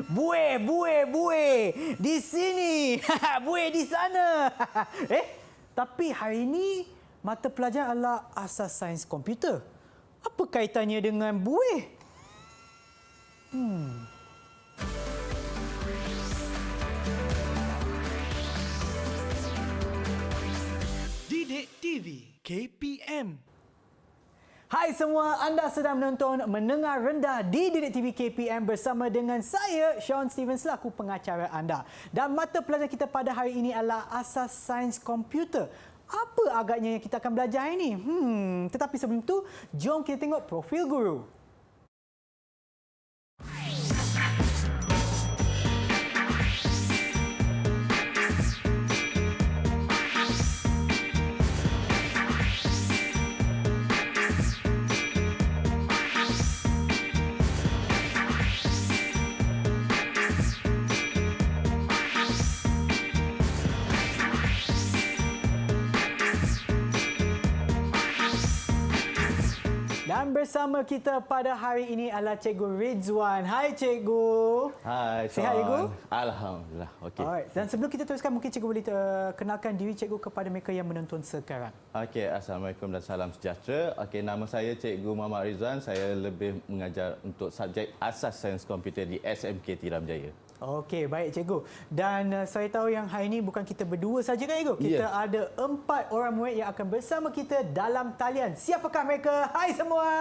Buih di sini, buih di sana. Tapi hari ini mata pelajaran adalah asas sains komputer. Apa kaitannya dengan buih? Didik TV KPM. Hai semua, anda sedang menonton Mendengar Rendah di Didik TV KPM bersama dengan saya, Sean Steven, selaku pengacara anda. Dan mata pelajaran kita pada hari ini adalah asas sains komputer. Apa agaknya yang kita akan belajar ini? Tetapi sebelum itu, jom kita tengok profil guru. Dan bersama kita pada hari ini adalah Cikgu Rizwan. Hai Cikgu. Hai, Sihat Cikgu? Alhamdulillah. Okey. Alright. Dan sebelum kita teruskan, mungkin Cikgu boleh kenalkan diri Cikgu kepada mereka yang menonton sekarang. Okey, Assalamualaikum dan salam sejahtera. Okey, nama saya Cikgu Muhammad Rizwan. Saya lebih mengajar untuk subjek asas sains komputer di SMK Tiram Jaya. Okey, baik Cikgu. Dan saya tahu yang hari ini bukan kita berdua saja kan Cikgu? Kita ada 4 orang murid yang akan bersama kita dalam talian. Siapakah mereka? Hai semua!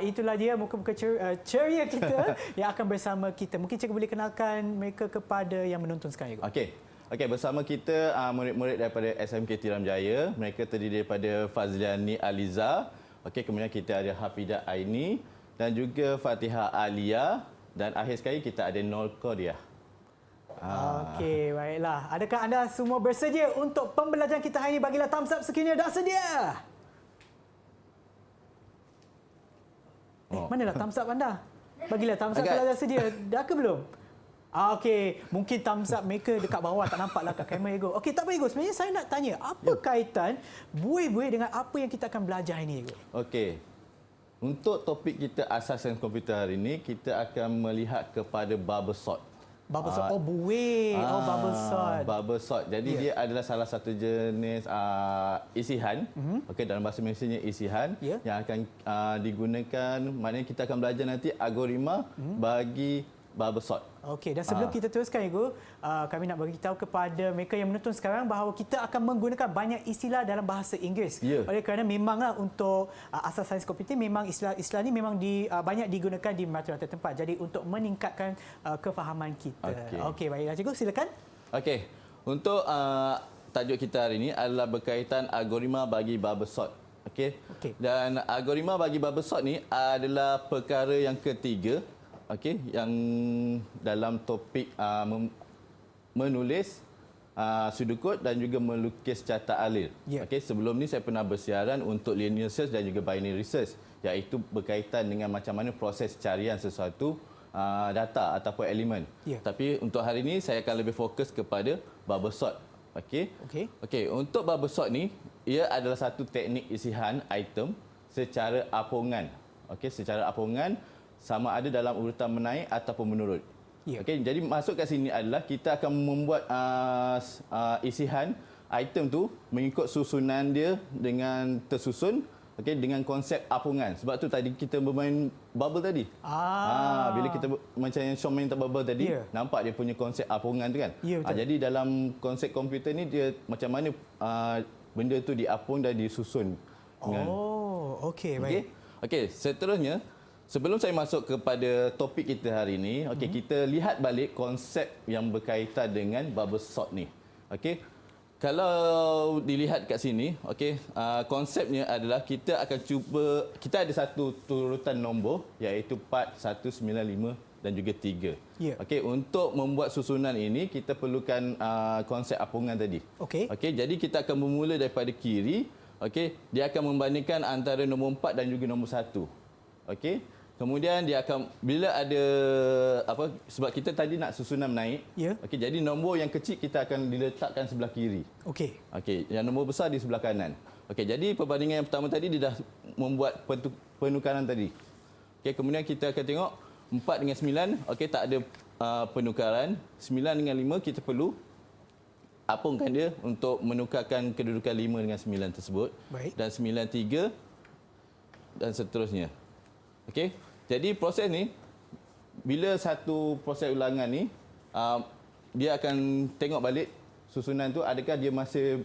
Itulah dia muka-muka ceria kita yang akan bersama kita. Mungkin Cikgu boleh kenalkan mereka kepada yang menonton sekarang Cikgu. Okey, bersama kita murid-murid daripada SMK Tiram Jaya. Mereka terdiri daripada Fazliani Aliza. Okey, kemudian kita ada Hafidah Aini dan juga Fatihah Alia. Dan akhir sekali kita ada Nol Qadiah. Okey, baiklah. Adakah anda semua bersedia untuk pembelajaran kita hari ini? Bagilah thumbs up sekiranya dah sedia. Manalah thumbs up anda? Bagilah thumbs up kalau dah sedia. Dah ke belum? Okey, mungkin thumbs up mereka dekat bawah, tak nampaklah kat kamera Ego. Okey, tak apa Ego. Sebenarnya saya nak tanya, apa kaitan buih-buih dengan apa yang kita akan belajar hari ini Ego? Okey. Untuk topik kita asas sains komputer hari ini, kita akan melihat kepada bubble sort. Bubble sort, buih. Bubble sort. Bubble sort. Jadi dia adalah salah satu jenis isihan. Okey, dalam bahasa Malaysianya isihan yang akan digunakan, maknanya kita akan belajar nanti algoritma bagi bubble sort. Okey, dan sebelum kita teruskan Ego, kami nak beritahu kepada mereka yang menonton sekarang bahawa kita akan menggunakan banyak istilah dalam bahasa Inggeris. Oleh kerana memanglah untuk asas sains komputer, memang istilah ini memang banyak digunakan di mata-mata tempat. Jadi untuk meningkatkan kefahaman kita. Okey, baiklah Cikgu, silakan. Okey, untuk tajuk kita hari ini adalah berkaitan algoritma bagi bubble sort. Okey. Dan algoritma bagi bubble sort ni adalah perkara yang ketiga. Okey, yang dalam topik menulis pseudocode dan juga melukis carta alir. Okey, sebelum ni saya pernah bersiaran untuk linear search dan juga binary search, iaitu berkaitan dengan macam mana proses carian sesuatu data ataupun elemen. Tapi untuk hari ini saya akan lebih fokus kepada bubble sort. Okey, untuk bubble sort ni, ia adalah satu teknik isihan item secara apungan. Okey, secara apungan sama ada dalam urutan menaik ataupun menurut. Okey, jadi masuk kat sini adalah kita akan membuat isihan item tu mengikut susunan dia dengan tersusun, okey, dengan konsep apungan. Sebab tu tadi kita bermain bubble tadi. Bila kita macam yang Sean main bubble tadi, nampak dia punya konsep apungan tu kan. Jadi dalam konsep komputer ni dia macam mana benda tu diapung dan disusun. Okey, baik. Okey, seterusnya sebelum saya masuk kepada topik kita hari ini, kita lihat balik konsep yang berkaitan dengan bubble sort ni. Okey. Kalau dilihat kat sini, konsepnya adalah kita akan cuba, kita ada satu turutan nombor iaitu 4, 1, 9, 5 dan juga 3. Okey, untuk membuat susunan ini kita perlukan konsep apungan tadi. Okey, jadi kita akan bermula daripada kiri. Okey, dia akan membandingkan antara nombor 4 dan juga nombor 1. Okey. Kemudian dia akan bila ada sebab kita tadi nak susunan naik. Okey, jadi nombor yang kecil kita akan diletakkan sebelah kiri. Okey, yang nombor besar di sebelah kanan. Okey, jadi perbandingan yang pertama tadi dia dah membuat penukaran tadi. Okey, kemudian kita akan tengok 4 dengan 9, okey, tak ada penukaran. 9 dengan 5 kita perlu apungkan dia untuk menukarkan kedudukan 5 dengan 9 tersebut. Baik. Dan 9, 3 dan seterusnya. Okey. Jadi proses ni, bila satu proses ulangan ni, dia akan tengok balik susunan tu, adakah dia masih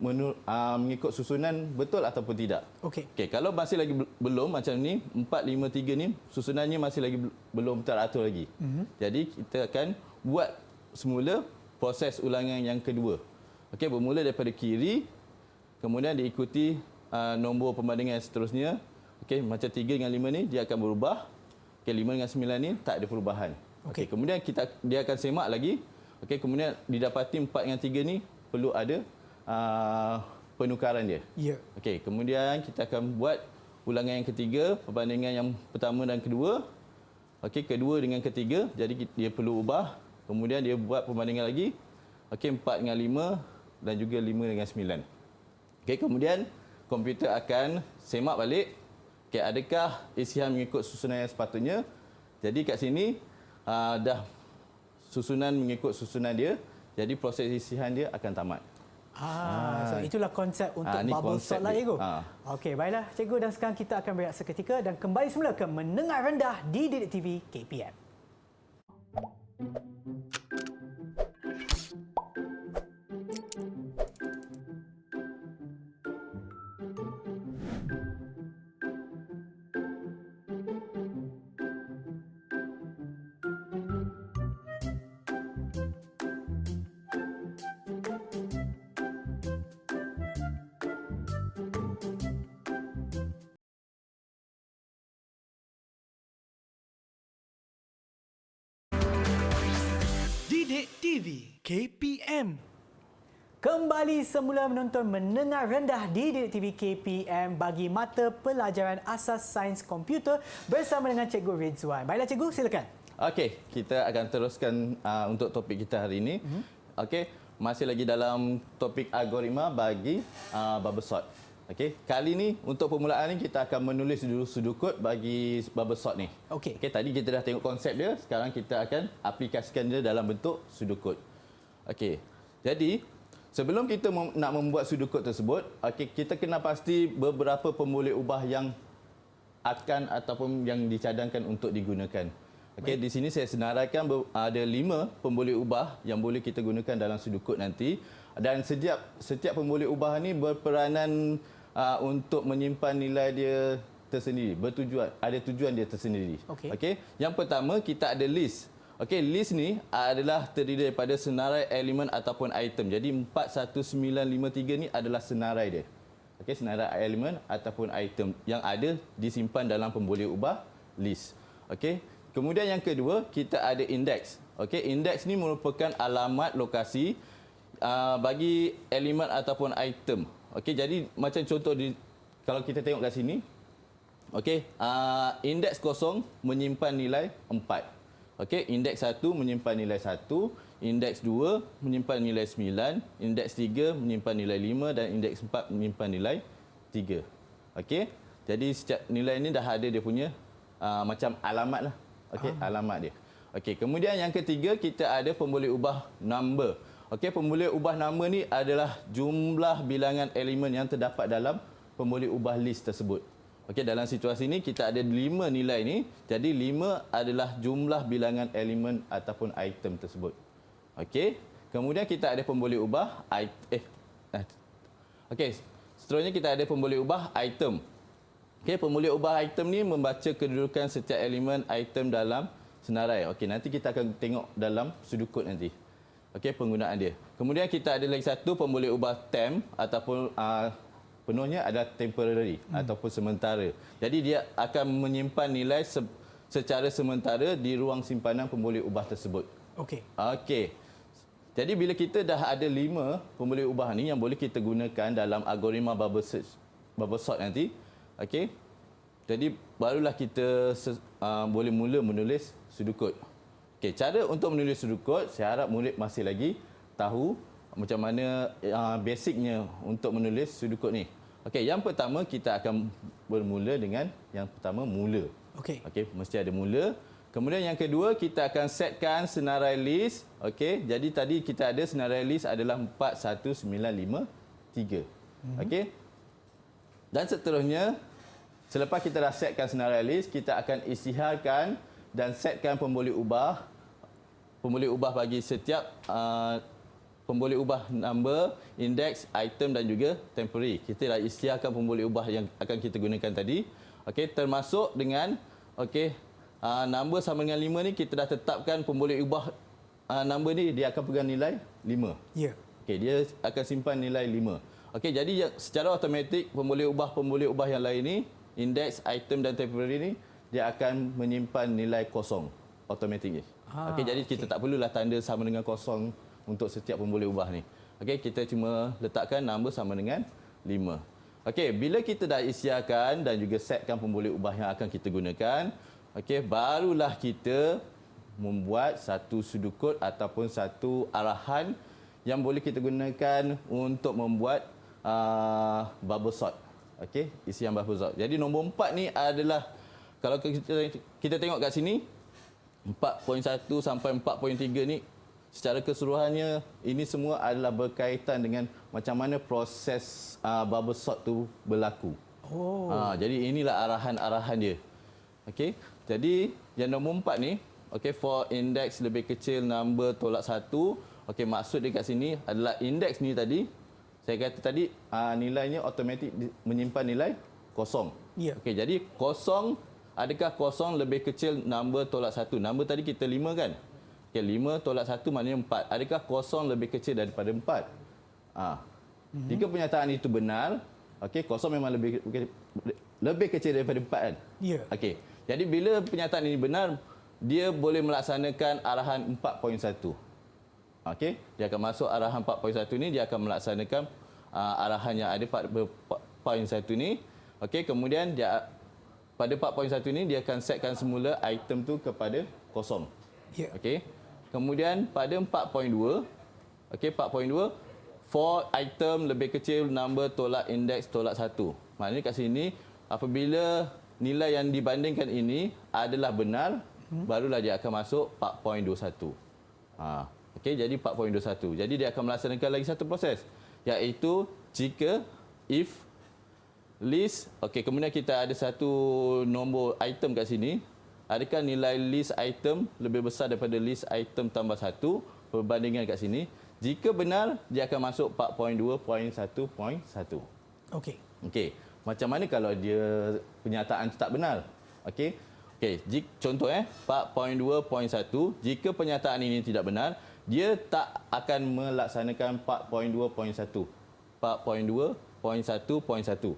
mengikut susunan betul ataupun tidak. Okey. Okey, kalau masih lagi belum macam ni, 4, 5, 3 ni, susunannya masih lagi belum teratur lagi. Jadi kita akan buat semula proses ulangan yang kedua. Okey, bermula daripada kiri, kemudian diikuti nombor perbandingan seterusnya. Okey, macam 3 dengan 5 ni dia akan berubah. Okey, 5 dengan 9 ni tak ada perubahan. Okey, kemudian dia akan semak lagi. Okey, kemudian didapati 4 dengan 3 ni perlu ada penukaran dia. Ya. Okey, kemudian kita akan buat ulangan yang ketiga, perbandingan yang pertama dan kedua. Okey, kedua dengan ketiga, jadi dia perlu ubah. Kemudian dia buat perbandingan lagi. Okey, 4 dengan 5 dan juga 5 dengan 9. Okey, kemudian komputer akan semak balik. Okey, adakah isian mengikut susunan yang sepatutnya? Jadi kat sini dah susunan mengikut susunan dia. Jadi proses isian dia akan tamat. So itulah konsep untuk ni bubble konsep sort lah, dia. cikgu. Okey, baiklah cikgu, dan sekarang kita akan berehat seketika dan kembali semula ke Mendengar Rendah di Didik TV KPM. Didik TV KPM. Kembali semula menonton Mendengar Rendah di Didik TV KPM bagi mata pelajaran asas sains komputer bersama dengan Cikgu Ridzuan. Baiklah cikgu, silakan. Okey, kita akan teruskan untuk topik kita hari ini. Okey, masih lagi dalam topik algoritma bagi bubble sort. Okey, kali ni untuk permulaan ni kita akan menulis dulu sudut bagi bubble sort ni. Okey. Okey, tadi kita dah tengok konsep dia, sekarang kita akan aplikasikan dia dalam bentuk sudut. Okey. Jadi, sebelum kita nak membuat sudut tersebut, okey, kita kena pasti beberapa pemboleh ubah yang akan ataupun yang dicadangkan untuk digunakan. Okey, di sini saya senaraikan ada 5 pemboleh ubah yang boleh kita gunakan dalam sudut nanti, dan setiap pemboleh ubah ni berperanan untuk menyimpan nilai dia tersendiri, ada tujuan dia tersendiri. Okey. Yang pertama kita ada list. Okey, list ni adalah terdiri daripada senarai elemen ataupun item. Jadi 41953 ni adalah senarai dia. Okey, senarai elemen ataupun item yang ada disimpan dalam pemboleh ubah list. Okey. Kemudian yang kedua, kita ada indeks. Okey, indeks ni merupakan alamat lokasi bagi elemen ataupun item. Okey, jadi macam contoh kalau kita tengok kat sini. Okey, indeks 0 menyimpan nilai 4. Okey, indeks 1 menyimpan nilai 1, indeks 2 menyimpan nilai 9, indeks 3 menyimpan nilai 5 dan indeks 4 menyimpan nilai 3. Okey, jadi setiap nilai ini dah ada dia punya macam alamat lah. Okey, alamat dia. Okey, kemudian yang ketiga kita ada pemboleh ubah number. Okey, pemboleh ubah nama ni adalah jumlah bilangan elemen yang terdapat dalam pemboleh ubah list tersebut. Okey, dalam situasi ini kita ada 5 nilai ni. Jadi 5 adalah jumlah bilangan elemen ataupun item tersebut. Okey, kemudian kita ada pemboleh ubah Okey, seterusnya kita ada pemboleh ubah item. Okey, pemboleh ubah item ni membaca kedudukan setiap elemen item dalam senarai. Okey, nanti kita akan tengok dalam sudut kod nanti. Okey, penggunaan dia. Kemudian kita ada lagi satu pemboleh ubah temp ataupun penuhnya adalah temporary ataupun sementara. Jadi dia akan menyimpan nilai secara sementara di ruang simpanan pemboleh ubah tersebut. Okey. Okey. Jadi bila kita dah ada 5 pemboleh ubah ni yang boleh kita gunakan dalam algoritma bubble sort nanti. Okey. Jadi barulah kita boleh mula menulis sudut kod. Okey, cara untuk menulis sudut kod, saya harap murid masih lagi tahu macam mana basicnya untuk menulis sudut kod ni. Okey, yang pertama kita akan bermula dengan yang pertama mula. Okey. Okey, mesti ada mula. Kemudian yang kedua, kita akan setkan senarai list. Okey, jadi tadi kita ada senarai list adalah 41953. Okey. Dan seterusnya, selepas kita dah setkan senarai list, kita akan isytiharkan dan setkan pemboleh ubah bagi setiap pemboleh ubah number, index, item dan juga temporary. Kita dah isytiharkan pemboleh ubah yang akan kita gunakan tadi. Okey, termasuk dengan number sama dengan 5 ni, kita dah tetapkan pemboleh ubah number ni dia akan pegang nilai 5. Ya. Okey, dia akan simpan nilai 5. Okey, jadi secara automatik pemboleh ubah yang lain ni, index, item dan temporary ni dia akan menyimpan nilai kosong automatik ni. Okey, jadi kita tak perlulah tanda sama dengan kosong untuk setiap pemboleh ubah ni. Okey, kita cuma letakkan number sama dengan 5. Okey, bila kita dah isytiharkan dan juga setkan pemboleh ubah yang akan kita gunakan, okey, barulah kita membuat satu sudut ataupun satu arahan yang boleh kita gunakan untuk membuat bubble sort. Okey, isian bubble sort. Jadi nombor 4 ni adalah, kalau kita tengok kat sini, 4.1 sampai 4.3 ni secara keseluruhannya ini semua adalah berkaitan dengan macam mana proses bubble sort tu berlaku. Jadi inilah arahan-arahan dia. Okey, jadi yang nombor 4 ni, okey, for index lebih kecil number tolak 1. Okey, maksud dia kat sini adalah index ni tadi, saya kata tadi nilainya automatik menyimpan nilai kosong. Ya. Okey, jadi kosong, adakah kosong lebih kecil number tolak 1? Number tadi kita 5 kan? Okey, 5 tolak 1 maknanya 4. Adakah kosong lebih kecil daripada 4? Jika pernyataan itu benar, okey, kosong memang lebih kecil daripada 4 kan? Ya. Okey. Jadi bila pernyataan ini benar, dia boleh melaksanakan arahan 4.1. Okey, dia akan masuk arahan 4.1 ni, dia akan melaksanakan arahan yang ada pada 4.1 ni. Okey, kemudian dia pada 4.1 ni dia akan setkan semula item tu kepada kosong. Ya. Okey. Kemudian pada 4.2, okey, 4.2 for item lebih kecil number tolak index tolak 1. Maknanya kat sini apabila nilai yang dibandingkan ini adalah benar, barulah dia akan masuk 4.21. Okey, jadi 4.21. Jadi dia akan melaksanakan lagi satu proses, iaitu jika if list, okey, kemudian kita ada satu nombor item kat sini, adakah nilai list item lebih besar daripada list item tambah 1, perbandingan kat sini. Jika benar, dia akan masuk 4.2.1.1. Okey. Okey, macam mana kalau dia pernyataan itu tak benar? Okey. Okey, contoh 4.2.1, jika pernyataan ini tidak benar, dia tak akan melaksanakan 4.2.1. 4.2.1.1.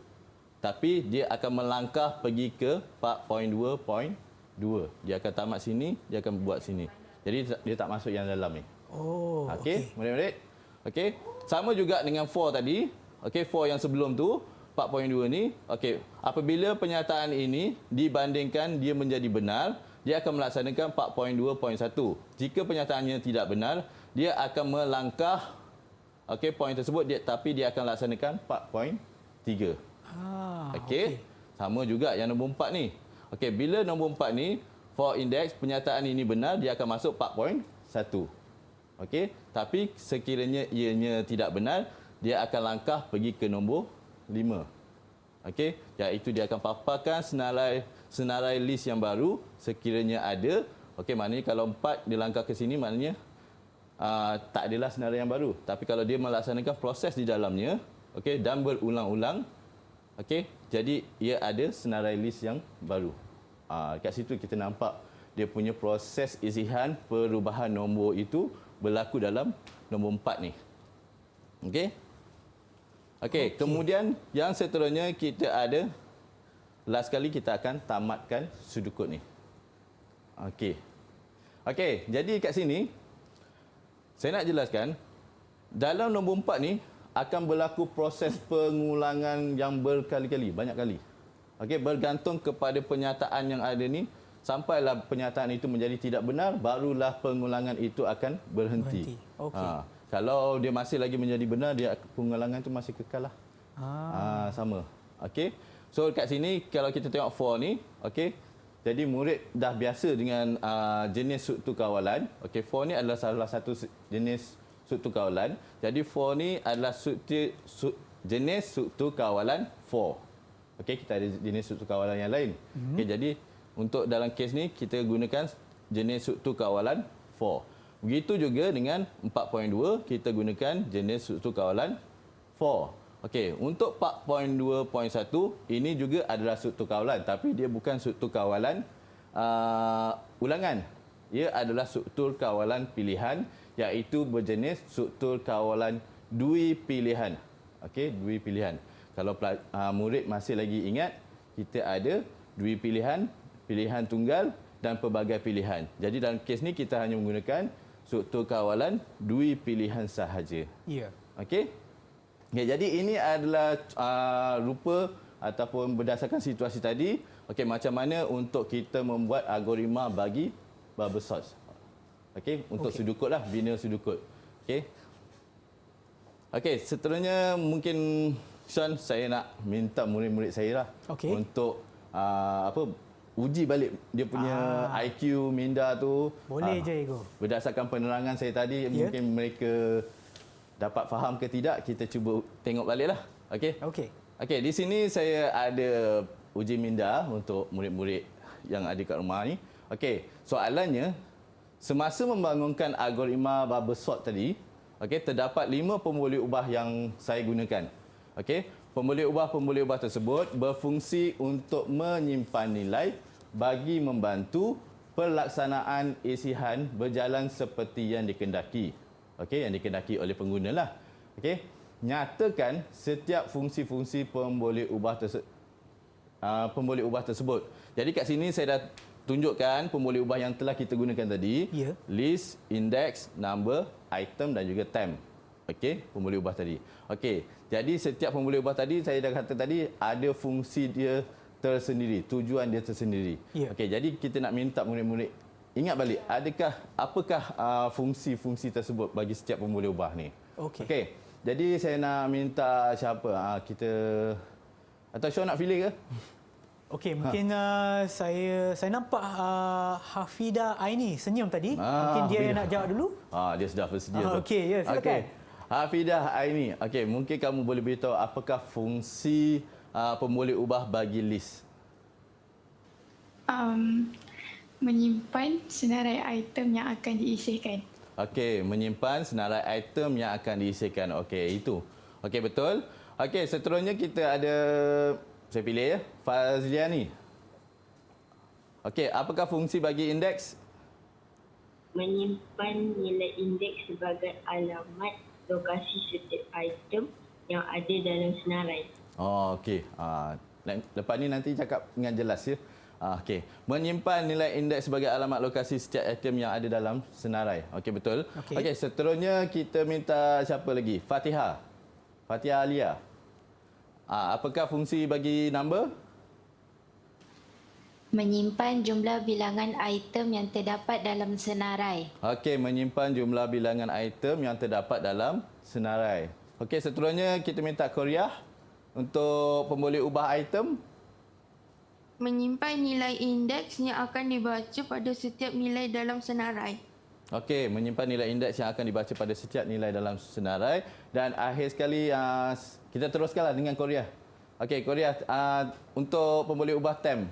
Tapi dia akan melangkah pergi ke 4.2.2. Dia akan tamat sini, dia akan buat sini. Jadi dia tak masuk yang dalam ni. Okey, murid-murid. Okey, sama juga dengan 4 tadi. Okey, 4 yang sebelum tu, 4.2 ni. Okey, apabila pernyataan ini dibandingkan dia menjadi benar, dia akan melaksanakan 4.2.1. Jika pernyataannya tidak benar, dia akan melangkah poin tersebut, tapi dia akan laksanakan 4.3. Okey. Sama juga yang nombor 4 ni. Okey, bila nombor 4 ni for index pernyataan ini benar, dia akan masuk 4.1. Okey, tapi sekiranya ianya tidak benar, dia akan langkah pergi ke nombor 5. Okey, iaitu dia akan paparkan senarai list yang baru sekiranya ada. Okey, maknanya kalau 4 dia langkah ke sini, maknanya tak adalah senarai yang baru. Tapi kalau dia melaksanakan proses di dalamnya, okey, dan berulang-ulang, okey, jadi ia ada senarai list yang baru. Kat situ kita nampak dia punya proses isihan perubahan nombor itu berlaku dalam nombor 4 ni. Okey. Okey, kemudian yang seterusnya kita ada, last kali kita akan tamatkan sudut ni. Okey. Okey, jadi kat sini saya nak jelaskan dalam nombor 4 ni akan berlaku proses pengulangan yang berkali-kali, banyak kali. Okey, bergantung kepada pernyataan yang ada ni, sampailah pernyataan itu menjadi tidak benar, barulah pengulangan itu akan berhenti. Okey. Kalau dia masih lagi menjadi benar, dia pengulangan itu masih kekal lah. Sama. Okey. So kat sini kalau kita tengok 4 ni, okey, Jadi murid dah biasa dengan jenis struktur kawalan. Okey, 4 ni adalah salah satu jenis struktur kawalan. Jadi 4 ni adalah jenis struktur kawalan 4. Okey, kita ada jenis struktur kawalan yang lain. Okey, jadi untuk dalam kes ni kita gunakan jenis struktur kawalan 4. Begitu juga dengan 4.2 kita gunakan jenis struktur kawalan 4. Okey, untuk 4.2.1 ini juga adalah struktur kawalan tapi dia bukan struktur kawalan ulangan. Ia adalah struktur kawalan pilihan iaitu berjenis struktur kawalan dui pilihan. Okey, dui pilihan. Kalau murid masih lagi ingat, kita ada dui pilihan, pilihan tunggal dan pelbagai pilihan. Jadi dalam kes ni kita hanya menggunakan struktur kawalan dui pilihan sahaja. Ya. Okey. Okay, jadi ini adalah rupa ataupun berdasarkan situasi tadi, okey, macam mana untuk kita membuat algoritma bagi bubble sort. Okey, untuk sudukut lah, bina sudukut. Okey. Okey, seterusnya mungkin Sean, saya nak minta murid-murid saya lah untuk uji balik dia punya IQ minda tu. Boleh je, Ego. Berdasarkan penerangan saya tadi, mungkin mereka dapat faham ke tidak, kita cuba tengok baliklah. Okey. Okey. Okey, di sini saya ada uji minda untuk murid-murid yang ada kat rumah ni. Okey, soalannya semasa membangunkan algoritma bubble sort tadi, okey, terdapat 5 pemboleh ubah yang saya gunakan. Okey, pemboleh ubah tersebut berfungsi untuk menyimpan nilai bagi membantu pelaksanaan isihan berjalan seperti yang dikehendaki. Okey, yang dikehendaki oleh pengguna lah. Okey, nyatakan setiap fungsi-fungsi pemboleh ubah tersebut. Jadi kat sini saya dah tunjukkan pemboleh ubah yang telah kita gunakan tadi. List, index, number, item dan juga time. Okey, pemboleh ubah tadi. Okey, jadi setiap pemboleh ubah tadi saya dah kata tadi ada fungsi dia tersendiri, tujuan dia tersendiri. Okey, jadi kita nak minta murid-murid ingat balik, apakah fungsi-fungsi tersebut bagi setiap pemboleh ubah ni? Okey. Jadi saya nak minta siapa? Kita atau Syah nak pilih ke? Okey, mungkin saya nampak Hafidah Aini senyum tadi. Mungkin dia yang nak jawab dulu. Dia sudah bersedia. Okey, ya, silakan. Hafidah Aini. Okey, mungkin kamu boleh beritahu apakah fungsi pemboleh ubah bagi list? Menyimpan senarai item yang akan diisihkan. Okey, menyimpan senarai item yang akan diisihkan. Okey, itu. Okey, betul. Okey, seterusnya kita ada, saya pilih ya, Fazliani. Okey, apakah fungsi bagi indeks? Menyimpan nilai indeks sebagai alamat lokasi setiap item yang ada dalam senarai. Okey. Lepas ni nanti cakap dengan jelas ya. Okey. Menyimpan nilai indeks sebagai alamat lokasi setiap item yang ada dalam senarai. Okey, betul. Okey, seterusnya kita minta siapa lagi? Fatihah Alia. Apakah fungsi bagi number? Menyimpan jumlah bilangan item yang terdapat dalam senarai. Okey, menyimpan jumlah bilangan item yang terdapat dalam senarai. Okey, seterusnya kita minta Korea untuk pemboleh ubah item. Menyimpan nilai indeks yang akan dibaca pada setiap nilai dalam senarai. Okey, menyimpan nilai indeks yang akan dibaca pada setiap nilai dalam senarai. Dan akhir sekali, kita teruskanlah dengan Korea. Okey, Korea, untuk pemboleh ubah tem.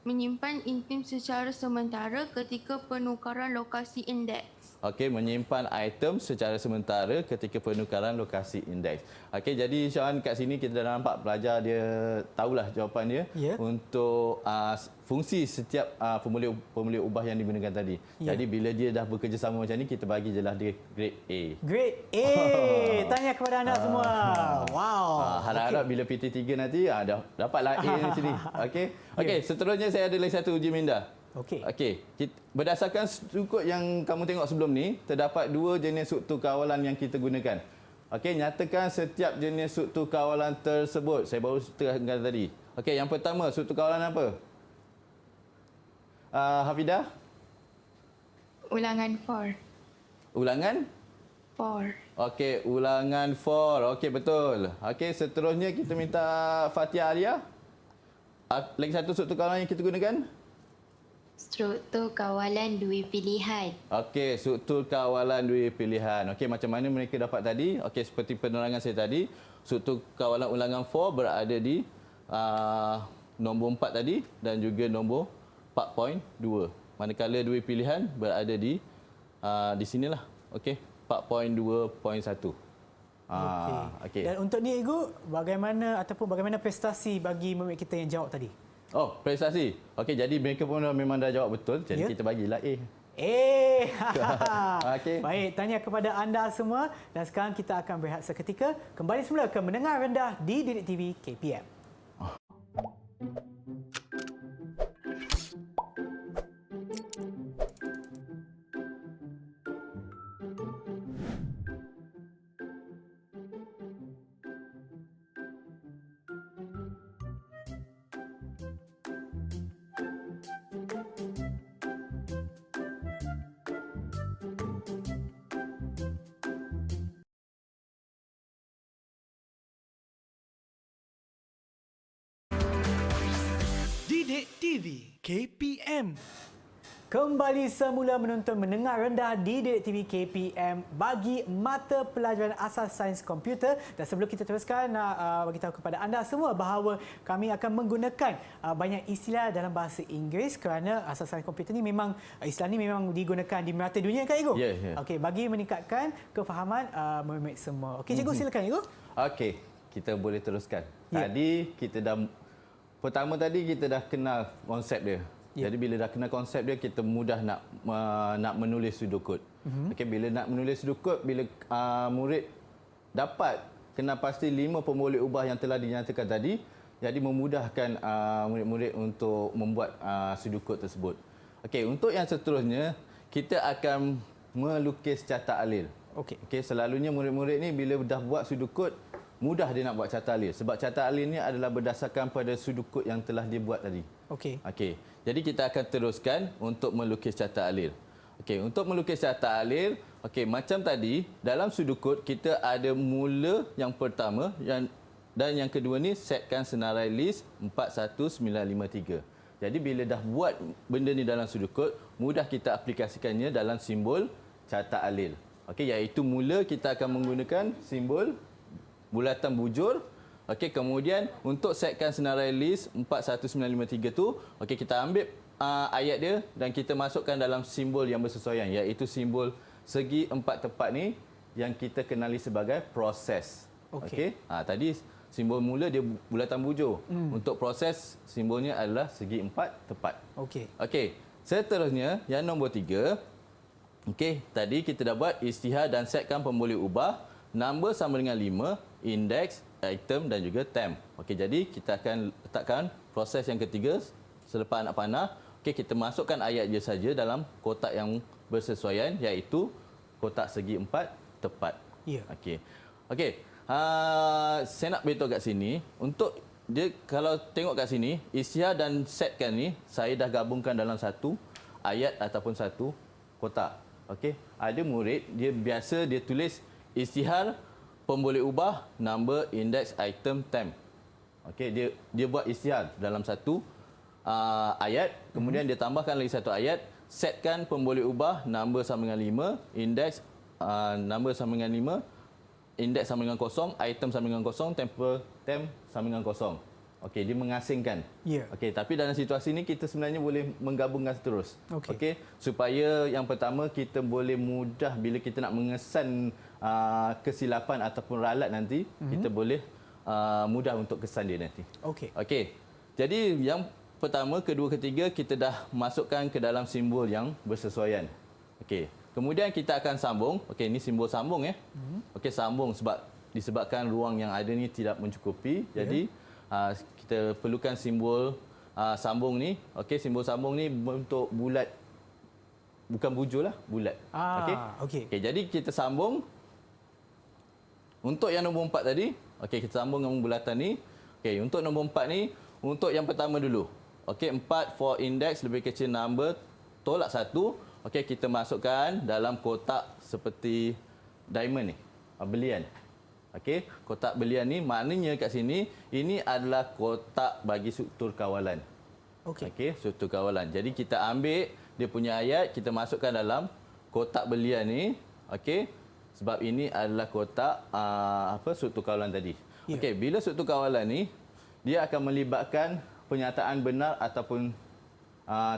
Menyimpan item secara sementara ketika penukaran lokasi indeks. Okey, menyimpan item secara sementara ketika penukaran lokasi indeks. Okey, jadi Sean kat sini kita dah nampak pelajar dia tahulah jawapan dia untuk fungsi setiap pemboleh ubah yang digunakan tadi. Jadi bila dia dah bekerjasama macam ni, kita bagi je lah dia grade A. Grade A. Tanya kepada anda semua. Wow. Harap-harap bila PT3 nanti dah dapatlah A di sini. Okey. Okey, seterusnya saya ada lagi satu uji minda. Okey. Berdasarkan struktur yang kamu tengok sebelum ni, terdapat 2 jenis struktur kawalan yang kita gunakan. Okey, nyatakan setiap jenis struktur kawalan tersebut. Saya baru terangkan tadi. Okey, yang pertama, struktur kawalan apa? Hafidah? Ulangan 4. Ulangan? 4. Okey, ulangan 4. Okey, betul. Okey, seterusnya kita minta Fatia Alia. Lagi satu struktur kawalan yang kita gunakan? Struktur kawalan dua pilihan. Okey, struktur kawalan dua pilihan. Okey, macam mana mereka dapat tadi? Okey, seperti penerangan saya tadi, struktur kawalan ulangan 4 berada di nombor 4 tadi dan juga nombor 4.2. Manakala dua pilihan berada di sinilah. Okey, 4.2.1. Okey. Dan untuk ni Igu, bagaimana prestasi bagi murid kita yang jawab tadi? Oh, prestasi. Okey, jadi mereka pun memang dah jawab betul. Jadi kita bagilah A. Okey. Baik, tanya kepada anda semua dan sekarang kita akan berehat seketika. Kembali semula ke Mendengar Rendah di Didik TV KPM. Didik TV KPM. Kembali semula menonton Mendengar Rendah di Didik TV KPM bagi mata pelajaran asas sains komputer. Dan sebelum kita teruskan, nak bagi tahu kepada anda semua bahawa kami akan menggunakan banyak istilah dalam bahasa Inggeris kerana asas sains komputer ni memang istilah ni memang digunakan di merata dunia, kan Igu? Ya. Okey, bagi meningkatkan kefahaman murid semua. Okey, cikgu silakan Igu. Okey, kita boleh teruskan. Tadi kita dah kenal konsep dia. Jadi bila dah kenal konsep dia, kita mudah nak menulis sudut. Okey, bila nak menulis sudut, bila murid dapat kenal pasti 5 pemboleh ubah yang telah dinyatakan tadi, jadi memudahkan murid-murid untuk membuat sudut tersebut. Okey, untuk yang seterusnya, kita akan melukis carta alil. Okey, selalunya murid-murid ni bila dah buat sudut mudah dia nak buat carta alil sebab carta alil ni adalah berdasarkan pada sudut kod yang telah dia buat tadi. Okey. Jadi kita akan teruskan untuk melukis carta alil. Okey, untuk melukis carta alil, okey, macam tadi dalam sudut kod kita ada mula yang pertama dan yang kedua ni setkan senarai list 41953. Jadi bila dah buat benda ni dalam sudut kod, mudah kita aplikasikannya dalam simbol carta alil. Okey, iaitu mula kita akan menggunakan simbol bulatan bujur. Okey, kemudian untuk setkan senarai list 41953 tu, okey, kita ambil ayat dia dan kita masukkan dalam simbol yang bersesuaian, iaitu simbol segi 4 tepat ni yang kita kenali sebagai proses. Okey. Tadi simbol mula dia bulatan bujur. Untuk proses simbolnya adalah segi 4 tepat. Okey. Seterusnya yang nombor 3. Okey, tadi kita dah buat isytihar dan setkan pemboleh ubah, number sama dengan 5, indeks, item dan juga temp. Okey, jadi kita akan letakkan proses yang ketiga selepas anak panah. Okey, kita masukkan ayat je saja dalam kotak yang bersesuaian, iaitu kotak segi 4 tepat. Okey. Saya nak beritahu kat sini, untuk dia kalau tengok kat sini, isytihar dan setkan ni saya dah gabungkan dalam satu ayat ataupun satu kotak. Okey, ada murid dia biasa dia tulis isytihar, pemboleh ubah, number, indeks, item, temp. Okey, dia buat isytihar dalam satu ayat, kemudian dia tambahkan lagi satu ayat, setkan pemboleh ubah, number sama dengan 5, indeks number sama dengan 5, indeks sama dengan 0, item sama dengan 0, temp sama dengan 0. Okey, dia mengasingkan. Okey, tapi dalam situasi ini kita sebenarnya boleh menggabungkan terus. Okey, supaya yang pertama kita boleh mudah bila kita nak mengesan kesilapan ataupun ralat nanti, kita boleh mudah untuk kesan dia nanti. Okey. Jadi yang pertama, kedua, ketiga kita dah masukkan ke dalam simbol yang bersesuaian. Okey. Kemudian kita akan sambung. Okey, ini simbol sambung ya. Okey, sambung disebabkan ruang yang ada ni tidak mencukupi. Jadi kita perlukan simbol sambung ni. Okey, simbol sambung ni bentuk bulat. Bukan bujur lah, bulat. Okey, jadi kita sambung. Untuk yang nombor 4 tadi, okey, kita sambung dengan bulatan ni. Okey, untuk nombor 4 ni, untuk yang pertama dulu. Okey, 4 for index lebih kecil number tolak 1. Okey, kita masukkan dalam kotak seperti diamond ni, belian. Okey, kotak belian ni maknanya kat sini ini adalah kotak bagi struktur kawalan. Okey. Okey, struktur kawalan. Jadi kita ambil dia punya ayat, kita masukkan dalam kotak belian ni. Okey, sebab ini adalah kotak struktur kawalan tadi. Ya. Okey, bila struktur kawalan ni dia akan melibatkan penyataan benar ataupun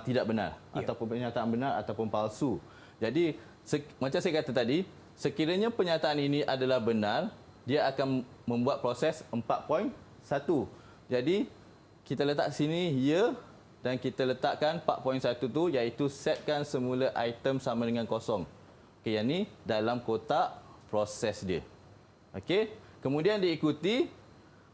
tidak benar, ataupun penyataan benar ataupun palsu. Jadi macam saya kata tadi, sekiranya penyataan ini adalah benar, dia akan membuat proses 4.1. Jadi kita letak sini ya, dan kita letakkan 4.1 tu iaitu setkan semula item sama dengan kosong. Okey, yang ni dalam kotak proses dia. Okey, kemudian diikuti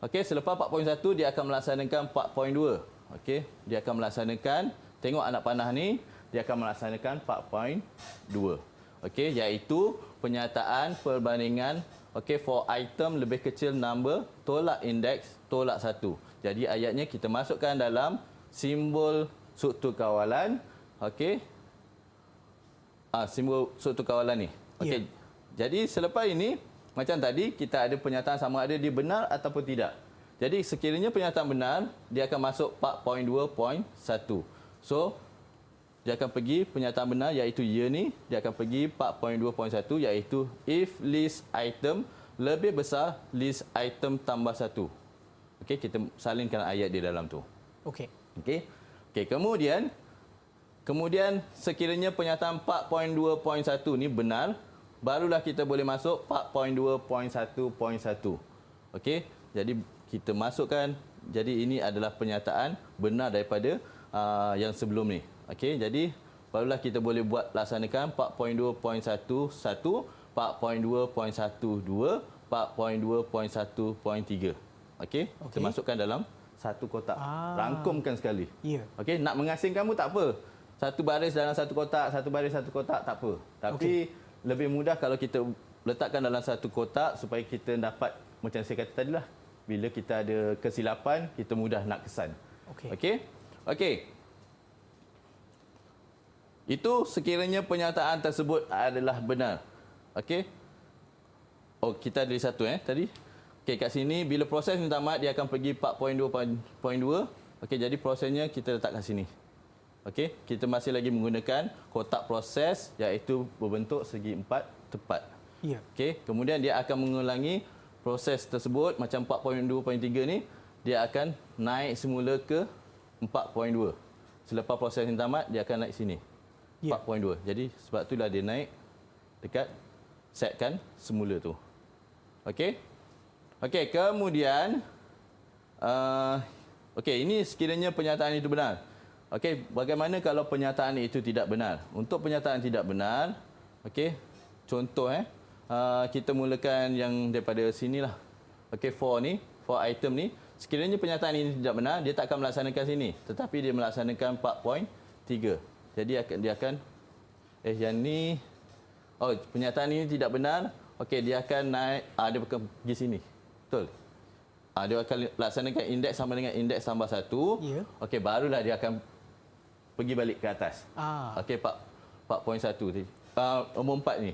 selepas 4.1 dia akan melaksanakan 4.2. Okey, dia akan melaksanakan, tengok anak panah ni, dia akan melaksanakan 4.2. Okey, iaitu penyataan perbandingan for item lebih kecil number tolak indeks tolak 1. Jadi ayatnya kita masukkan dalam simbol struktur kawalan. Okey. Simbol struktur kawalan ni. Okey. Jadi selepas ini macam tadi kita ada pernyataan sama ada dia benar ataupun tidak. Jadi sekiranya pernyataan benar, dia akan masuk 4.2.1. So dia akan pergi pernyataan benar iaitu ya ni, dia akan pergi 4.2.1 iaitu if list item lebih besar list item tambah 1. Okey, kita salinkan ayat di dalam tu. Okey. Okey. Okey, kemudian sekiranya pernyataan 4.2.1 ni benar, barulah kita boleh masuk 4.2.1.1. Okey. Jadi kita masukkan, jadi ini adalah pernyataan benar daripada yang sebelum ni. Okey, jadi barulah kita boleh buat laksanakan 4.2.11, 4.2.12, 4.2.1.3. Okey, kita masukkan dalam satu kotak. Rangkumkan sekali. Ya. Okey, nak mengasing kamu tak apa. Satu baris dalam satu kotak, satu baris satu kotak tak apa. Tapi lebih mudah kalau kita letakkan dalam satu kotak supaya kita dapat, macam saya kata tadilah, bila kita ada kesilapan, kita mudah nak kesan. Okey. Okey. Okey. Itu sekiranya pernyataan tersebut adalah benar. Okey. Oh, kita ada satu tadi. Okey, kat sini bila proses ni tamat dia akan pergi 4.2.2. Okey, jadi prosesnya kita letak kat sini. Okey, kita masih lagi menggunakan kotak proses iaitu berbentuk segi empat tepat. Ya. Okey, kemudian dia akan mengulangi proses tersebut macam 4.2.3 ni, dia akan naik semula ke 4.2. Selepas proses ni tamat dia akan naik sini. 4.2. Jadi sebab itulah dia naik dekat setkan semula tu. Okey. Okey, kemudian ini sekiranya pernyataan itu benar. Okey, bagaimana kalau pernyataan itu tidak benar? Untuk pernyataan tidak benar, okey, contoh kita mulakan yang daripada sinilah. Okey, for item ni, sekiranya pernyataan ini tidak benar, dia tak akan melaksanakan sini, tetapi dia melaksanakan 4.3. Jadi dia akan yang ni pernyataan ini tidak benar. Okey, dia akan naik dia akan pergi sini. Betul. Dia akan laksanakan indeks sama dengan indeks tambah 1. Ya. Okey, barulah dia akan pergi balik ke atas. Okey, 4.1 tadi. Nombor 4 ni.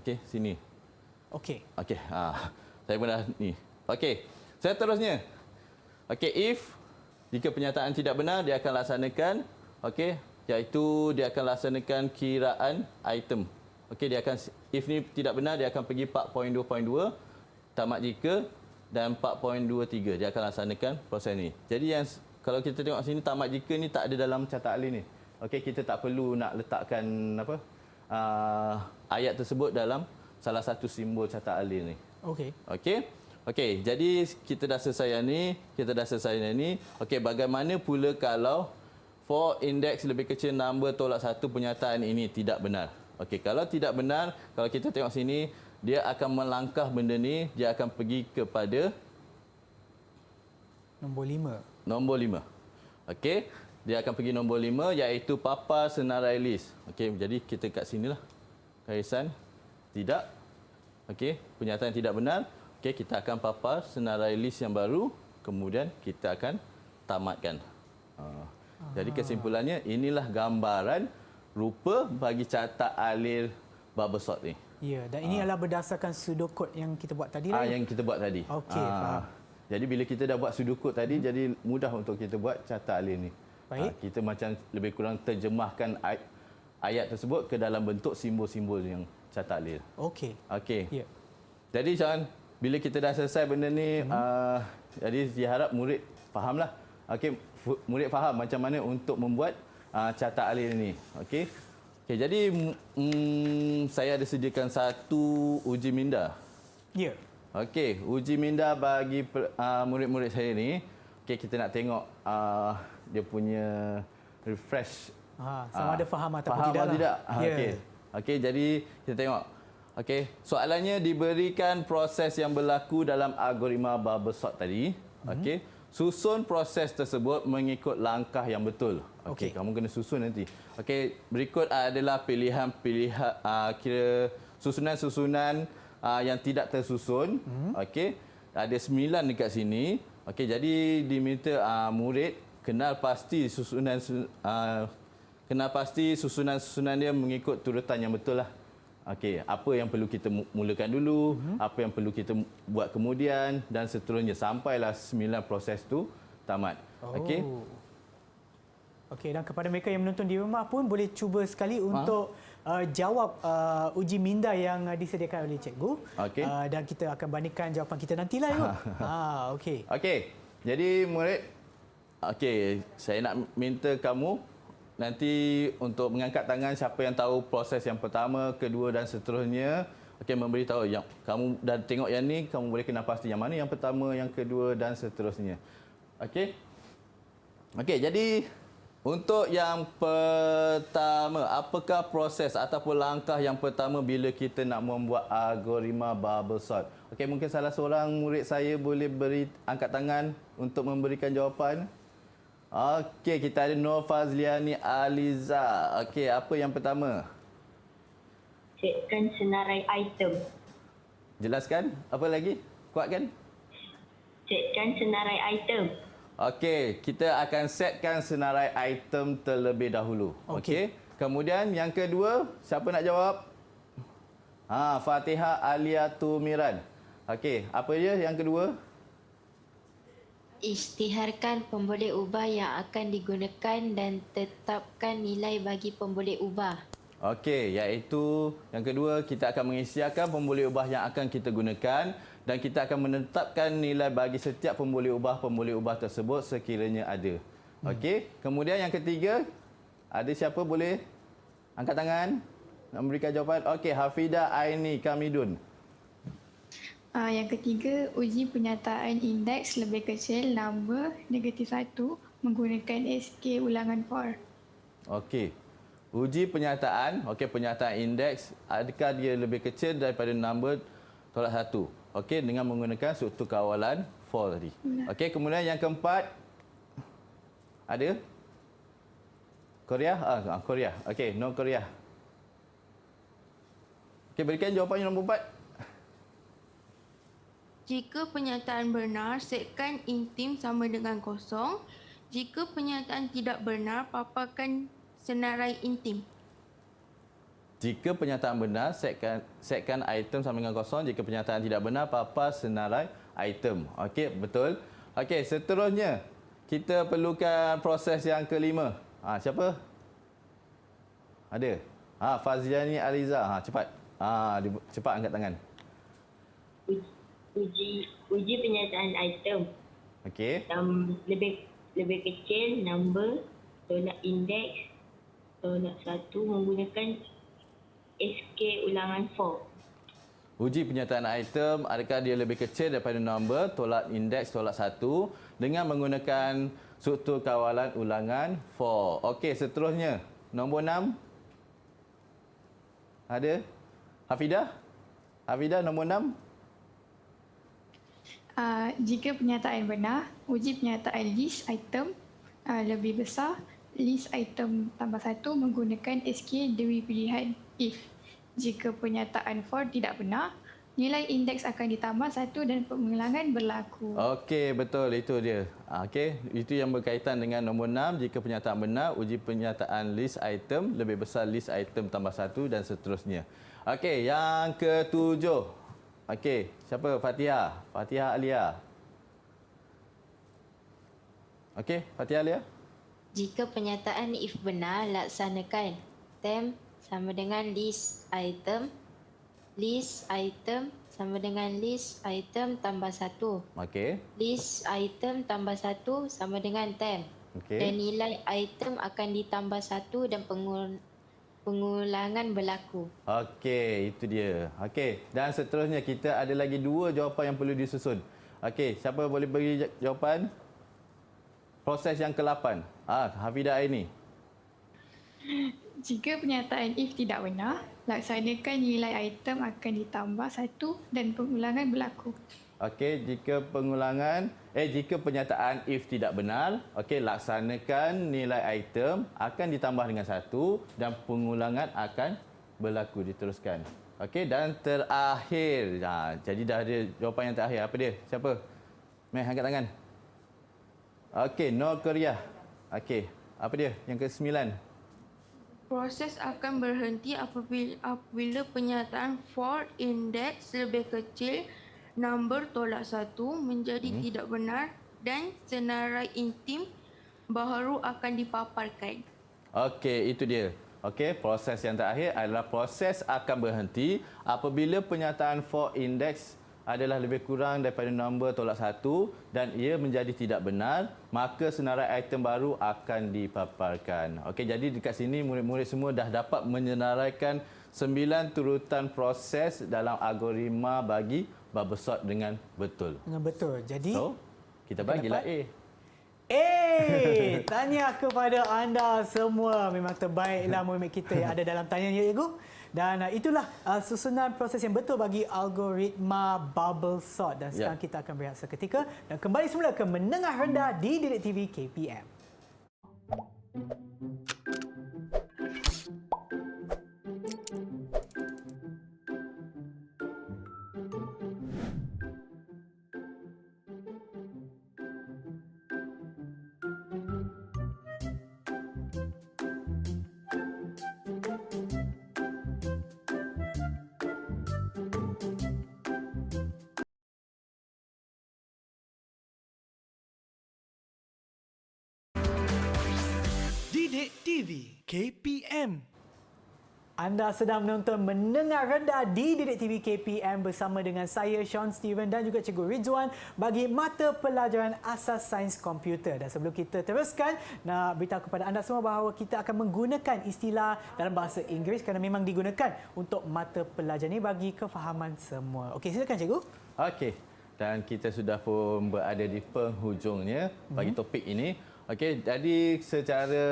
Okey, sini. Okey. Okey, saya pun dah ni. Okey, seterusnya. Okey, jika pernyataan tidak benar, dia akan laksanakan iaitu dia akan laksanakan kiraan item. Okey, dia akan if ni tidak benar, dia akan pergi 4.2.2 tamat jika dan 4.23 dia akan laksanakan proses ni. Jadi yang kalau kita tengok sini tamat jika ni tak ada dalam catat alih ni. Okey, kita tak perlu nak letakkan ayat tersebut dalam salah satu simbol catat alih ni. Okey. Okey, jadi kita dah selesai ni, Okey, bagaimana pula kalau for indeks lebih kecil number tolak 1 pernyataan ini tidak benar? Okey, kalau tidak benar, kalau kita tengok sini, dia akan melangkah benda ni, dia akan pergi kepada nombor 5. Okey, dia akan pergi nombor 5 iaitu papan senarai list. Okey, jadi kita kat sinilah. Garisan tidak. Okey, pernyataan tidak benar. Okey, kita akan papan senarai list yang baru, kemudian kita akan tamatkan. Jadi kesimpulannya inilah gambaran rupa bagi catat alih bubble sort ni. Ya, dan ini adalah berdasarkan pseudocode yang kita buat tadi lah. Yang kita buat tadi. Okey, faham. Jadi bila kita dah buat pseudocode tadi, jadi mudah untuk kita buat carta alin ni. Baik. Kita macam lebih kurang terjemahkan ayat tersebut ke dalam bentuk simbol-simbol yang carta alin. Okey. Okey. Ya. Jadi Sean, bila kita dah selesai benda ni, jadi diharap murid fahamlah. Okey, murid faham macam mana untuk membuat carta alin ni. Okey. Okey, jadi saya ada sediakan satu uji minda. Ya. Okey, uji minda bagi murid-murid saya ni. Okey, kita nak tengok dia punya refresh. Sama ada faham ataupun faham tidak. atau tidak. Ya. Okey. Okey, jadi kita tengok. Okey, soalannya diberikan proses yang berlaku dalam algoritma bubble sort tadi. Okey, susun proses tersebut mengikut langkah yang betul. Okey, kamu kena susun nanti. Okey, berikut adalah pilihan-pilihan kira susunan-susunan yang tidak tersusun. Okey, ada 9 dekat sini. Okey, jadi diminta murid kenal pasti susunan-susunan dia mengikut turutan yang betul lah. Okey, apa yang perlu kita mulakan dulu, apa yang perlu kita buat kemudian dan seterusnya sampailah 9 proses tu tamat. Okey. Okey, dan kepada mereka yang menonton di rumah pun boleh cuba sekali untuk jawab uji minda yang disediakan oleh cikgu. Okey. Dan kita akan bandingkan jawapan kita nantilah ya. Okey. Okey. Jadi murid, okey, saya nak minta kamu nanti untuk mengangkat tangan siapa yang tahu proses yang pertama, kedua dan seterusnya. Okey, memberitahu yang kamu dah tengok yang ni, kamu boleh kenal pasti yang mana yang pertama, yang kedua dan seterusnya. Okey. Okey, jadi untuk yang pertama, apakah proses ataupun langkah yang pertama bila kita nak membuat algoritma bubble sort? Okey, mungkin salah seorang murid saya boleh beri angkat tangan untuk memberikan jawapan. Okey, kita ada Nur Fazliani Aliza. Okey, apa yang pertama? Setkan senarai item. Jelaskan. Apa lagi? Kuatkan. Setkan senarai item. Okey, kita akan setkan senarai item terlebih dahulu. Okey. Kemudian yang kedua, siapa nak jawab? Fatihah Alia Tumiran. Okey, apa dia yang kedua? Isytiharkan pemboleh ubah yang akan digunakan dan tetapkan nilai bagi pemboleh ubah. Okey, iaitu yang kedua kita akan mengisytiharkan pemboleh ubah yang akan kita gunakan dan kita akan menetapkan nilai bagi setiap pemboleh ubah tersebut sekiranya ada. Okey, kemudian yang ketiga, ada siapa boleh angkat tangan nak memberikan jawapan? Okey, Hafidah Aini Kamidun. Yang ketiga, uji penyataan indeks lebih kecil nombor -1 menggunakan SK ulangan for. Okey. Uji penyataan, penyataan indeks, adakah dia lebih kecil daripada nombor tolak 1? Okey, dengan menggunakan struktur kawalan for tadi. Okey, kemudian yang keempat, ada? Korea? Korea. Okey, no Korea. Okey, berikan jawapan yang nombor 4. Jika penyataan benar, setkan intim sama dengan kosong. Jika penyataan tidak benar, paparkan senarai intim. Jika penyataan benar, setkan item sama dengan kosong. Jika penyataan tidak benar, papar senarai item. Okey, betul. Okey, seterusnya kita perlukan proses yang kelima. Siapa? Ada? Fazliani Aliza. Cepat. Cepat angkat tangan. Uji penyataan item. Okey. Lebih kecil number tolak indeks tolak 1 menggunakan SK ulangan for. Uji penyataan item, adakah dia lebih kecil daripada nombor tolak indeks tolak 1 dengan menggunakan struktur kawalan ulangan for. Okey, seterusnya nombor 6. Ada? Hafidah? Hafidah nombor 6. Jika penyataan benar, uji penyataan list item lebih besar, list item tambah 1 menggunakan SK dewi pilihan if. Jika penyataan for tidak benar, nilai indeks akan ditambah 1 dan pengulangan berlaku. Okey, betul itu dia. Okey, itu yang berkaitan dengan nombor 6. Jika pernyataan benar, uji pernyataan list item lebih besar list item tambah 1 dan seterusnya. Okey, yang ketujuh. Okey, siapa? Fatihah. Fatihah Alia. Okey, Fatihah Alia. Jika pernyataan if benar, laksanakan tem sama dengan list item sama dengan list item tambah 1. Okey. List item tambah 1 sama dengan tem. Okey. Dan nilai item akan ditambah 1 dan pengulangan berlaku. Okey, itu dia. Okey, dan seterusnya kita ada lagi 2 jawapan yang perlu disusun. Okey, siapa boleh bagi jawapan? Proses yang ke-8. Hafidah Aini. Jika pernyataan if tidak benar, laksanakan nilai item akan ditambah 1 dan pengulangan berlaku. Okey, jika pernyataan if tidak benar, okey, laksanakan nilai item akan ditambah dengan 1 dan pengulangan akan berlaku, diteruskan. Okey, dan terakhir. Jadi dah ada jawapan yang terakhir. Apa dia? Siapa? Meh, angkat tangan. Okey, North Korea. Okey, apa dia? Yang ke-9. Proses akan berhenti apabila pernyataan for index lebih kecil nombor tolak 1 menjadi tidak benar dan senarai intim baharu akan dipaparkan. Okey, itu dia. Okey, proses yang terakhir adalah proses akan berhenti apabila pernyataan for index adalah lebih kurang daripada nombor tolak 1 dan ia menjadi tidak benar, maka senarai item baru akan dipaparkan. Okey, jadi dekat sini murid-murid semua dah dapat menyenaraikan 9 turutan proses dalam algoritma bagi bubble sort dengan betul. Dengan betul. Jadi So, kita bagilah A. Tahniah kepada anda semua. Memang terbaiklah murid kita yang ada dalam tanya ya, cikgu. Dan itulah susunan proses yang betul bagi algoritma bubble sort. Dan sekarang kita akan berehat seketika dan kembali semula ke Menengah Rendah di Didik TV KPM. Didik TV KPM. Anda sedang menonton Menengah Rendah di Didik TV KPM bersama dengan saya, Sean Steven dan juga Cikgu Rizwan bagi mata pelajaran asas sains komputer. Dan sebelum kita teruskan, nak beritahu kepada anda semua bahawa kita akan menggunakan istilah dalam bahasa Inggeris kerana memang digunakan untuk mata pelajaran ini bagi kefahaman semua. Okey, silakan Cikgu. Okey, dan kita sudah pun berada di penghujungnya bagi topik ini. Okey, jadi secara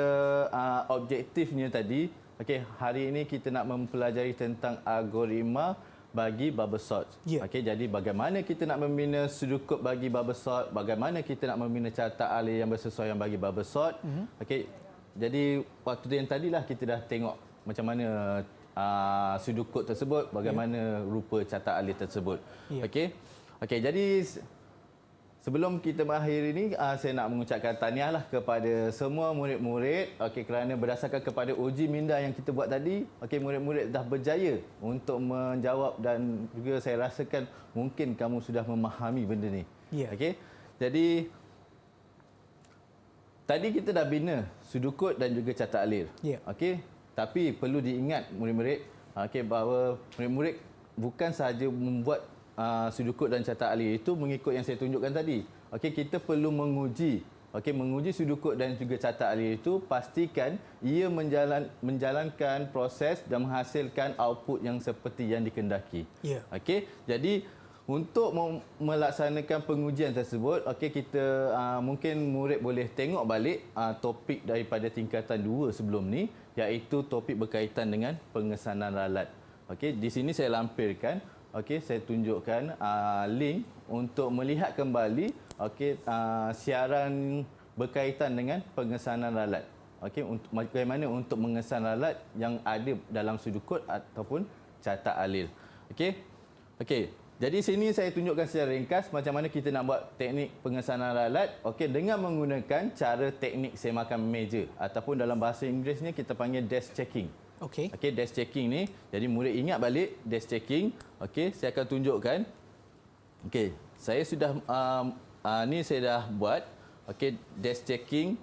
objektifnya tadi, okey, hari ini kita nak mempelajari tentang algoritma bagi bubble sort. Ya. Okey, jadi bagaimana kita nak membina sudut bagi bubble sort, bagaimana kita nak membina carta alih yang bersesuaian bagi bubble sort. Okey, jadi waktu yang tadilah kita dah tengok macam mana sudut kod tersebut, bagaimana rupa carta alih tersebut. Ya. Okey. Okey, jadi sebelum kita mengakhiri ini, saya nak mengucapkan tahniahlah kepada semua murid-murid, okey, kerana berdasarkan kepada uji minda yang kita buat tadi, okey, murid-murid dah berjaya untuk menjawab dan juga saya rasakan mungkin kamu sudah memahami benda ni. Ya. Okey. Jadi tadi kita dah bina sudut kod dan juga carta alir. Ya. Okey. Tapi perlu diingat murid-murid, okey, bahawa murid-murid bukan sahaja membuat sudut kod dan carta alir itu mengikut yang saya tunjukkan tadi. Okey, kita perlu menguji. Okey, menguji sudut kod dan juga carta alir itu, pastikan ia menjalankan proses dan menghasilkan output yang seperti yang dikehendaki. Ya. Okey, jadi untuk melaksanakan pengujian tersebut, okey, kita mungkin murid boleh tengok balik topik daripada tingkatan 2 sebelum ni, iaitu topik berkaitan dengan pengesanan ralat. Okey, di sini saya lampirkan. Okey, saya tunjukkan link untuk melihat kembali siaran berkaitan dengan pengesanan ralat. Okey, bagaimana untuk mengesan ralat yang ada dalam sudut kod ataupun carta alir. Okey. Okey. Jadi sini saya tunjukkan secara ringkas macam mana kita nak buat teknik pengesanan ralat dengan menggunakan cara teknik semakan meja ataupun dalam bahasa Inggerisnya kita panggil desk checking. Okey. Okey, desk checking ni. Jadi murid ingat balik desk checking. Okey, saya akan tunjukkan. Okey, saya sudah ni saya dah buat. Okey, desk checking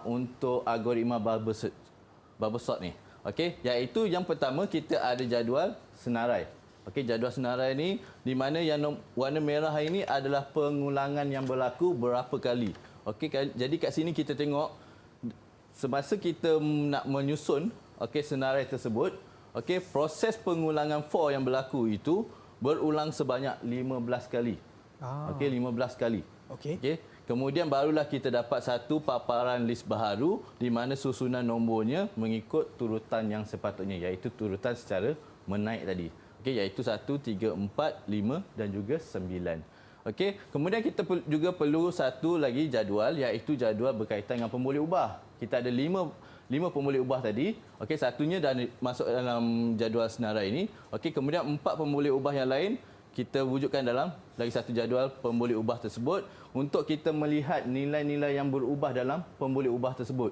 untuk algoritma bubble sort ni. Okey, iaitu yang pertama kita ada jadual senarai. Okey, jadual senarai ni di mana yang warna merah ini adalah pengulangan yang berlaku berapa kali. Okey, jadi kat sini kita tengok semasa kita nak menyusun senarai tersebut, proses pengulangan for yang berlaku itu berulang sebanyak 15 kali. 15 kali. Okey. Kemudian barulah kita dapat satu paparan list baharu di mana susunan nombornya mengikut turutan yang sepatutnya, iaitu turutan secara menaik tadi. Okey, iaitu 1, 3, 4, 5 dan juga 9. Okey, kemudian kita juga perlu satu lagi jadual, iaitu jadual berkaitan dengan pemboleh ubah. Kita ada 5 pemboleh ubah tadi. Okey, satunya dah masuk dalam jadual senarai ini. Okey, kemudian 4 pemboleh ubah yang lain kita wujudkan dalam lagi satu jadual pemboleh ubah tersebut untuk kita melihat nilai-nilai yang berubah dalam pemboleh ubah tersebut.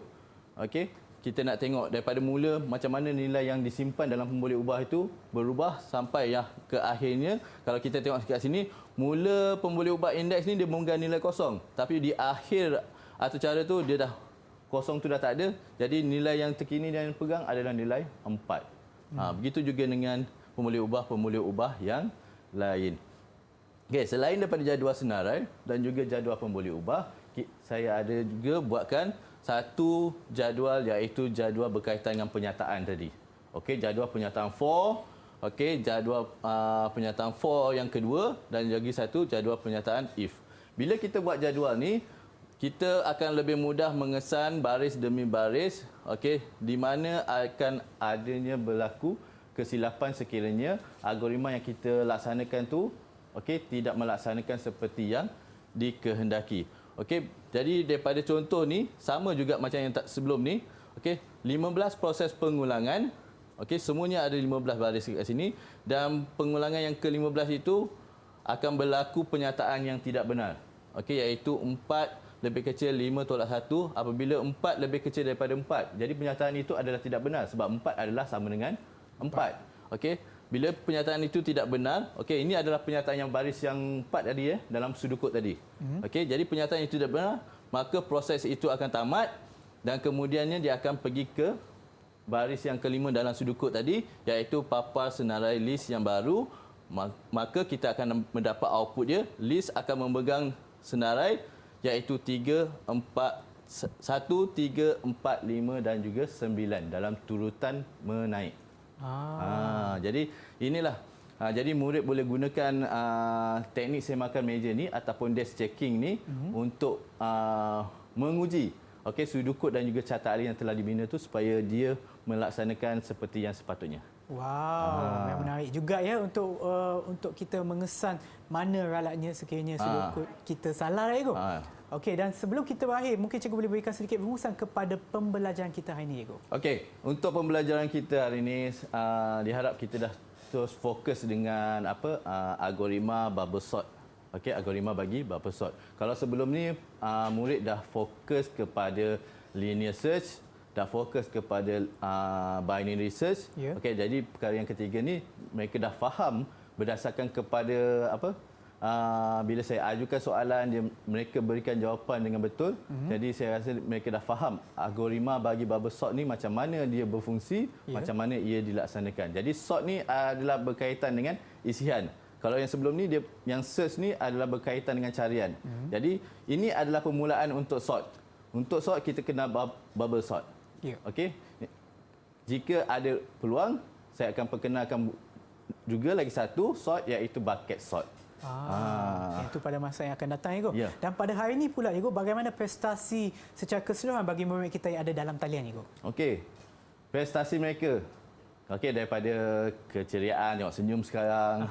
Okey, kita nak tengok daripada mula macam mana nilai yang disimpan dalam pemboleh ubah itu berubah sampai ke akhirnya. Kalau kita tengok kat sini, mula pemboleh ubah indeks ni dia memegang nilai kosong, tapi di akhir atau cara tu dia dah kosong tu dah tak ada. Jadi nilai yang terkini yang pegang adalah nilai 4. Begitu juga dengan pemboleh ubah yang lain. Okey, selain daripada jadual senarai dan juga jadual pemboleh ubah, saya ada juga buatkan satu jadual, iaitu jadual berkaitan dengan penyataan tadi. Okey, jadual penyataan for. Okey, jadual penyataan for yang kedua dan lagi satu jadual penyataan if. Bila kita buat jadual ni, kita akan lebih mudah mengesan baris demi baris, okey, di mana akan adanya berlaku kesilapan sekiranya algoritma yang kita laksanakan tu tidak melaksanakan seperti yang dikehendaki. Okey, jadi daripada contoh ni sama juga macam yang sebelum ni. Okey, 15 proses pengulangan. Okey, semuanya ada 15 baris kat sini dan pengulangan yang ke-15 itu akan berlaku penyataan yang tidak benar. Okey, iaitu 4 lebih kecil 5 tolak 1 apabila 4 lebih kecil daripada 4. Jadi penyataan itu adalah tidak benar sebab 4 adalah sama dengan 4. Okey, bila penyataan itu tidak benar, okey, ini adalah penyataan yang baris yang 4 tadi dalam sudukut tadi. Okey, jadi penyataan itu tidak benar, maka proses itu akan tamat dan kemudiannya dia akan pergi ke baris yang kelima dalam sudukut tadi, iaitu papar senarai list yang baru. Maka kita akan mendapat output dia, list akan memegang senarai iaitu 1, 3, 4, 5 dan juga 9 dalam turutan menaik. Jadi inilah. Jadi murid boleh gunakan teknik semakan meja ni ataupun desk checking ni untuk menguji sudukut dan juga carta alih yang telah dibina tu supaya dia melaksanakan seperti yang sepatutnya. Wow, memang menarik juga ya untuk kita mengesan mana ralatnya sekiranya sudukut kita salah Ego. Okey, dan sebelum kita berakhir, mungkin cikgu boleh berikan sedikit rumusan kepada pembelajaran kita hari ini, Ego. Okey, untuk pembelajaran kita hari ini diharap kita dah terus fokus dengan algoritma bubble sort. Okey, algoritma bagi bubble sort. Kalau sebelum ni murid dah fokus kepada linear search, dah fokus kepada binary search. Okey, jadi perkara yang ketiga ni mereka dah faham berdasarkan kepada bila saya ajukan soalan mereka berikan jawapan dengan betul. Jadi saya rasa mereka dah faham algoritma bagi bubble sort ni macam mana dia berfungsi, macam mana ia dilaksanakan. Jadi sort ni adalah berkaitan dengan isian. Kalau yang sebelum ni dia yang search ni adalah berkaitan dengan carian. Jadi ini adalah permulaan untuk sort. Untuk sort kita kena bubble sort. Okey. Jika ada peluang saya akan perkenalkan juga lagi satu sort iaitu bucket sort. Itu pada masa yang akan datang, Ego. Ya. Dan pada hari ini pula, Ego, bagaimana prestasi secara keseluruhan bagi murid kita yang ada dalam talian, Ego? Okey, prestasi mereka. Okey, daripada keceriaan, tengok senyum sekarang.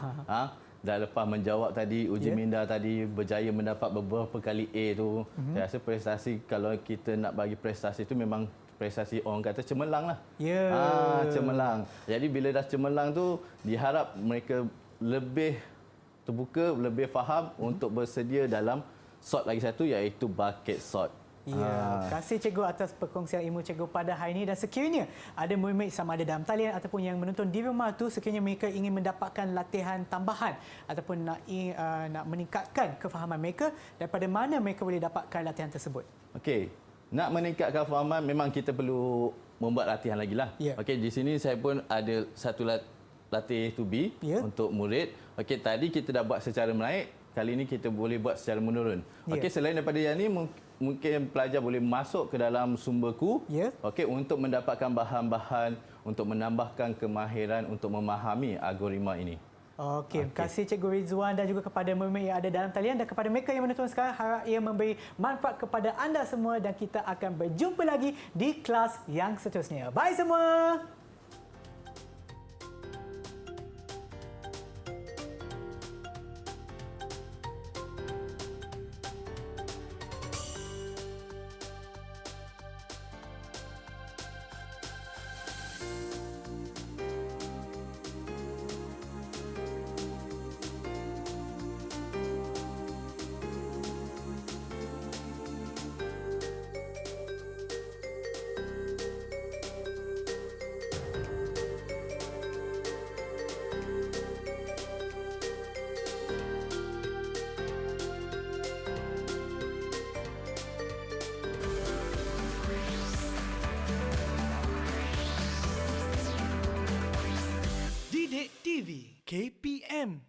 Dah lepas menjawab tadi, uji minda tadi, berjaya mendapat beberapa kali A tu. Saya rasa prestasi, kalau kita nak bagi prestasi tu memang prestasi orang kata cemerlang lah. Cemerlang. Jadi bila dah cemerlang tu, diharap mereka lebih terbuka, lebih faham untuk bersedia dalam sort lagi satu iaitu bucket sort. Ya, terima kasih cikgu atas perkongsian ilmu cikgu pada hari ini. Dan sekiranya ada murid-murid sama ada dalam talian ataupun yang menonton di rumah tu, sekiranya mereka ingin mendapatkan latihan tambahan ataupun nak meningkatkan kefahaman mereka, daripada mana mereka boleh dapatkan latihan tersebut? Okey, nak meningkatkan kefahaman memang kita perlu membuat latihan lagi lah. Ya. Okey, di sini saya pun ada satu latih to be Ya. untuk murid. Okey, tadi kita dah buat secara menaik, kali ini kita boleh buat secara menurun. Ya. Okey, selain daripada yang ni mungkin pelajar boleh masuk ke dalam sumberku. Ya. Okey, untuk mendapatkan bahan-bahan untuk menambahkan kemahiran untuk memahami algoritma ini. Okey, terima kasih Cikgu Rizwan dan juga kepada murid yang ada dalam talian dan kepada mereka yang menonton sekarang, harap ia memberi manfaat kepada anda semua dan kita akan berjumpa lagi di kelas yang seterusnya. Bye semua! Didik TV KPM